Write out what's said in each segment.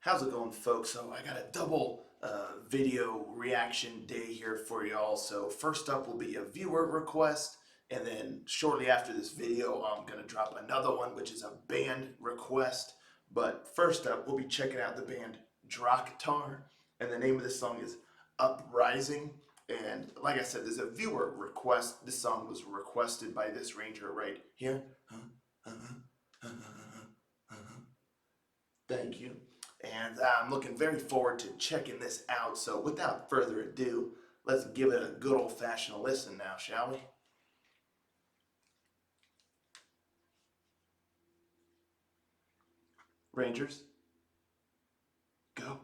How's it going, folks? So I got a double video reaction day here for y'all. So first up will be a viewer request, and then shortly after this video, I'm gonna drop another one, which is a band request. But first up, we'll be checking out the band Drahktar, and the name of this song is Uprising. And like I said, there's a viewer request. This song was requested by this ranger right here. Thank you. And I'm looking very forward to checking this out. So without further ado, let's give it a good old-fashioned listen now, shall we? Rangers, go.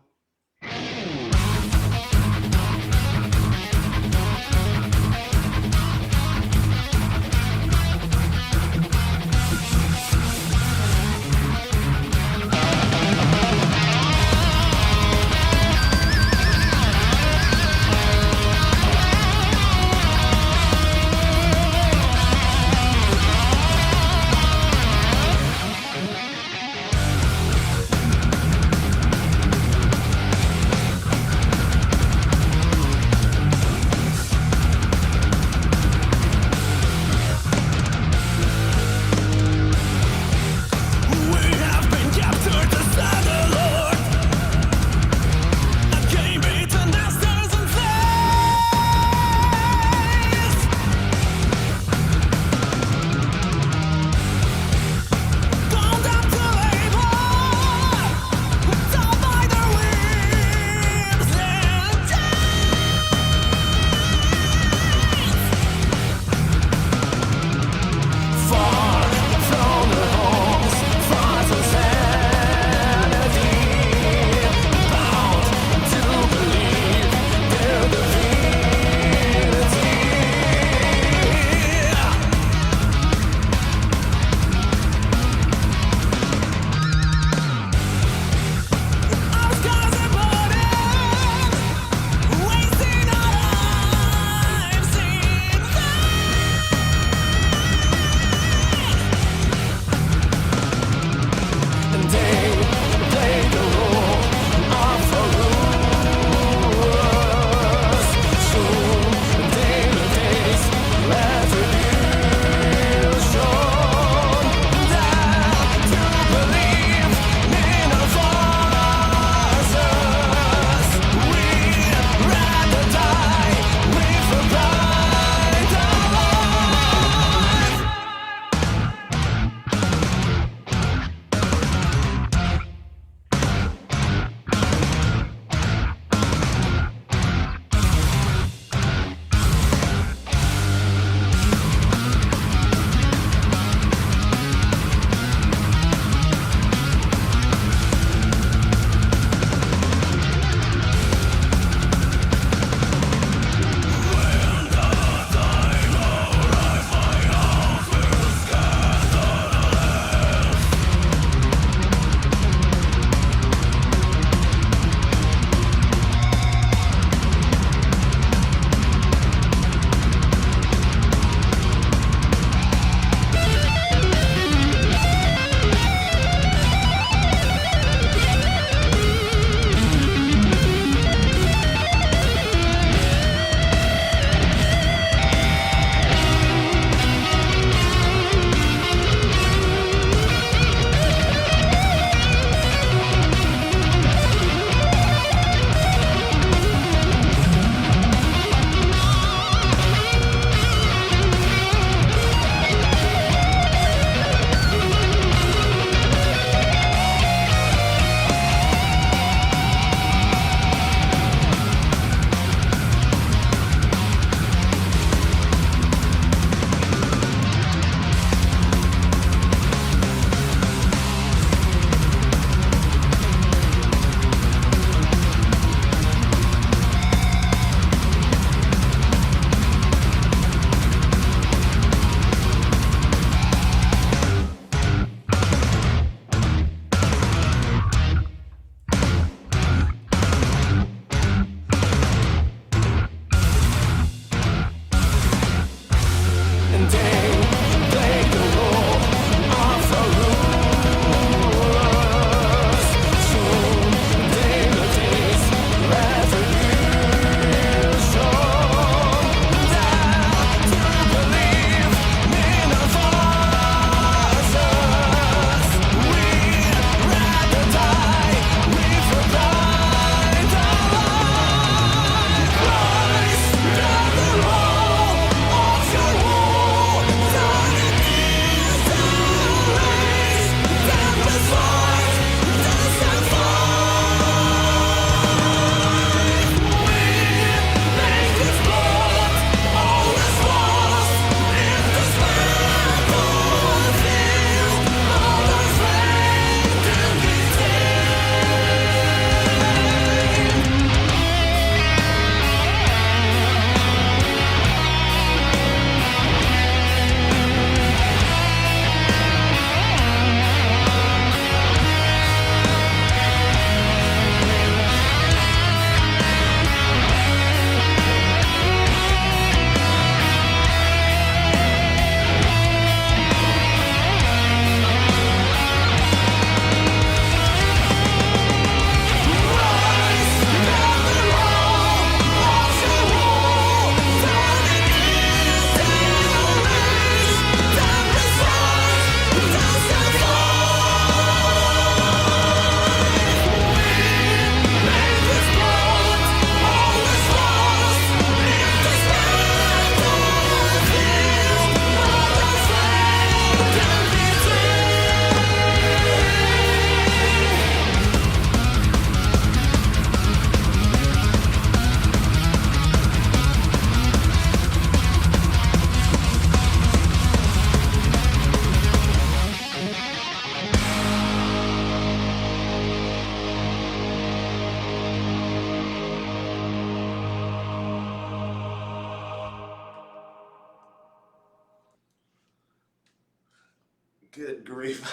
Good grief.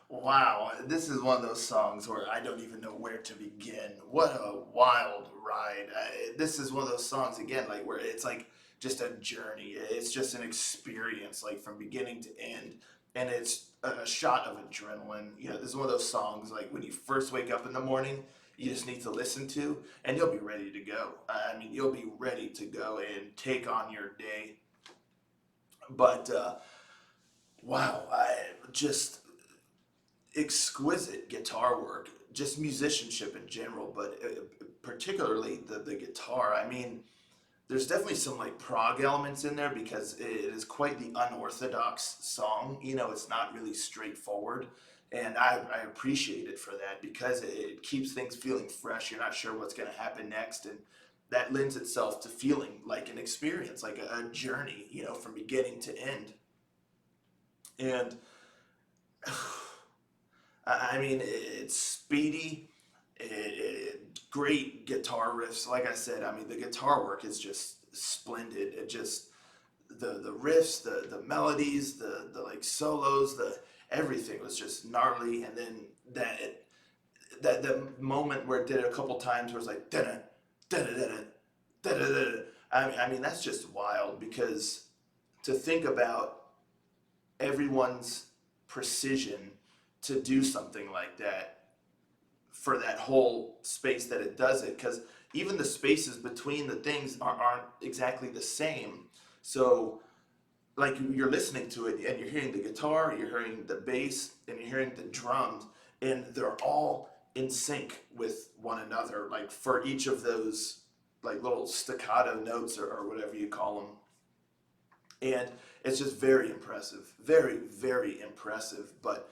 Wow, this is one of those songs where I don't even know where to begin. What a wild ride. This is one of those songs, again, like where it's like just a journey. It's just an experience, like from beginning to end. And it's a shot of adrenaline. You know, this is one of those songs, like when you first wake up in the morning, you just need to listen to, and you'll be ready to go. I mean, you'll be ready to go and take on your day. But wow, just exquisite guitar work, just musicianship in general, but particularly the guitar. I mean, there's definitely some like prog elements in there because it is quite the unorthodox song. You know, it's not really straightforward. And I appreciate it for that because it keeps things feeling fresh. You're not sure what's going to happen next. And that lends itself to feeling like an experience, like a journey, you know, from beginning to end. And I mean, it's speedy, great guitar riffs. Like I said, I mean, the guitar work is just splendid. It just the riffs, the melodies, the like solos, the everything was just gnarly. And then that moment where it did it a couple times, where it's like da da da da da da da. I mean, that's just wild because to think about everyone's precision to do something like that for that whole space that it does it, because even the spaces between the things aren't exactly the same. So like you're listening to it and you're hearing the guitar, you're hearing the bass, and you're hearing the drums, and they're all in sync with one another, like for each of those like little staccato notes, or whatever you call them. And it's just very impressive, very, very impressive. But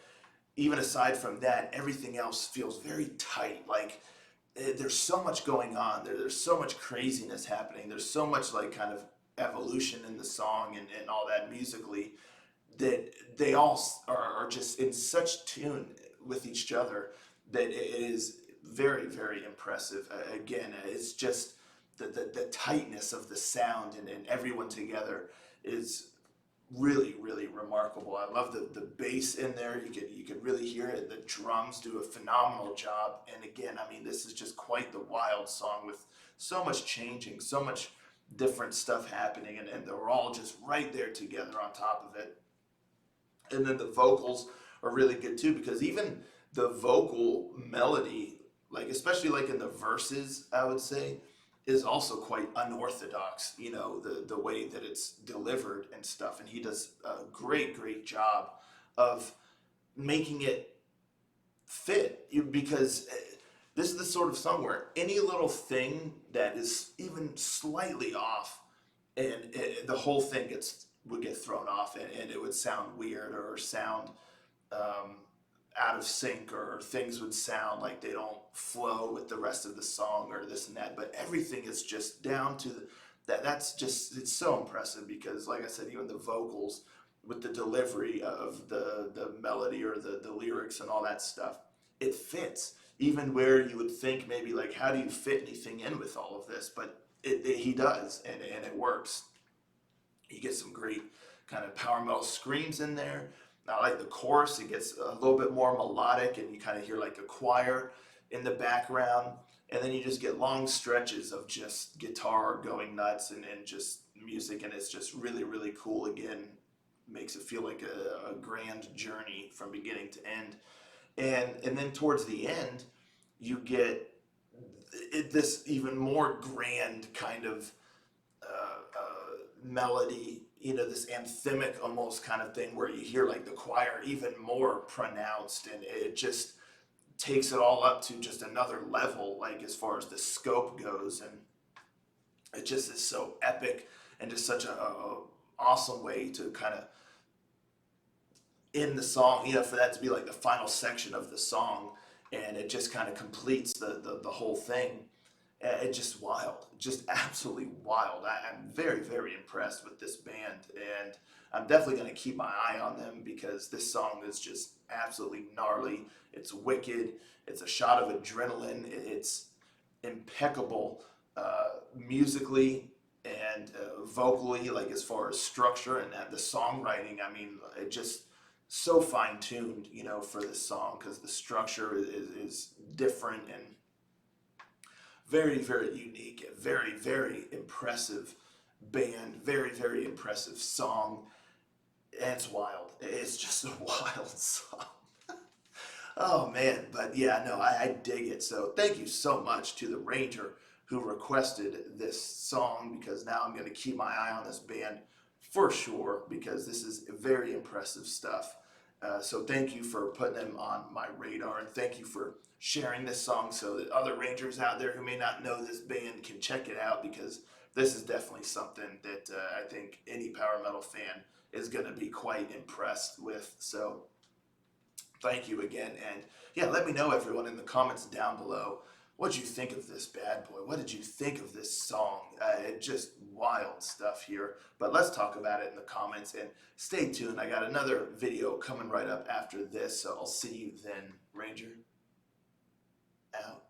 even aside from that, everything else feels very tight. Like there's so much going on there. There's so much craziness happening. There's so much like kind of evolution in the song and all that musically, that they all are just in such tune with each other that it is very, very impressive. Again, it's just the tightness of the sound and everyone together is really, really remarkable. I love the bass in there. You could really hear it. The drums do a phenomenal job. And again, I mean, this is just quite the wild song with so much changing, so much different stuff happening, and they're all just right there together on top of it. And then the vocals are really good too, because even the vocal melody, like especially like in the verses, I would say, is also quite unorthodox. You know, the way that it's delivered and stuff, and he does a great job of making it fit because this is the sort of song where any little thing that is even slightly off, and the whole thing would get thrown off, and it would sound weird or sound um, out of sync, or things would sound like they don't flow with the rest of the song, or this and that. But everything is just down to that. That's just, it's so impressive because, like I said, even the vocals with the delivery of the melody or the lyrics and all that stuff, it fits. Even where you would think maybe like, how do you fit anything in with all of this? But he does, and it works. You get some great kind of power metal screams in there. I like the chorus. It gets a little bit more melodic, and you kind of hear like a choir in the background. And then you just get long stretches of just guitar going nuts, and just music. And it's just really, really cool. Again, makes it feel like a grand journey from beginning to end. And then towards the end, you get this even more grand kind of melody, you know, this anthemic almost kind of thing, where you hear like the choir even more pronounced, and it just takes it all up to just another level, like as far as the scope goes. And it just is so epic, and just such a awesome way to kind of end the song, you know, for that to be like the final section of the song, and it just kind of completes the whole thing. It's just wild, just absolutely wild. I'm very, very impressed with this band, and I'm definitely going to keep my eye on them because this song is just absolutely gnarly. It's wicked. It's a shot of adrenaline. It's impeccable musically. and vocally, like as far as structure and the songwriting, I mean, it just so fine tuned, you know, for this song because the structure is different and very, very unique, and very, very impressive band, very, very impressive song. And it's wild. It's just a wild song. Oh man, but yeah, no, I dig it. So thank you so much to the Ranger who requested this song because now I'm going to keep my eye on this band for sure because this is very impressive stuff. So thank you for putting them on my radar and thank you for sharing this song so that other Rangers out there who may not know this band can check it out because this is definitely something that I think any power metal fan is going to be quite impressed with. So thank you again. And yeah, let me know, everyone, in the comments down below. What did you think of this bad boy? What did you think of this song? It just wild stuff here. But let's talk about it in the comments and stay tuned. I got another video coming right up after this, so I'll see you then, Ranger. Out.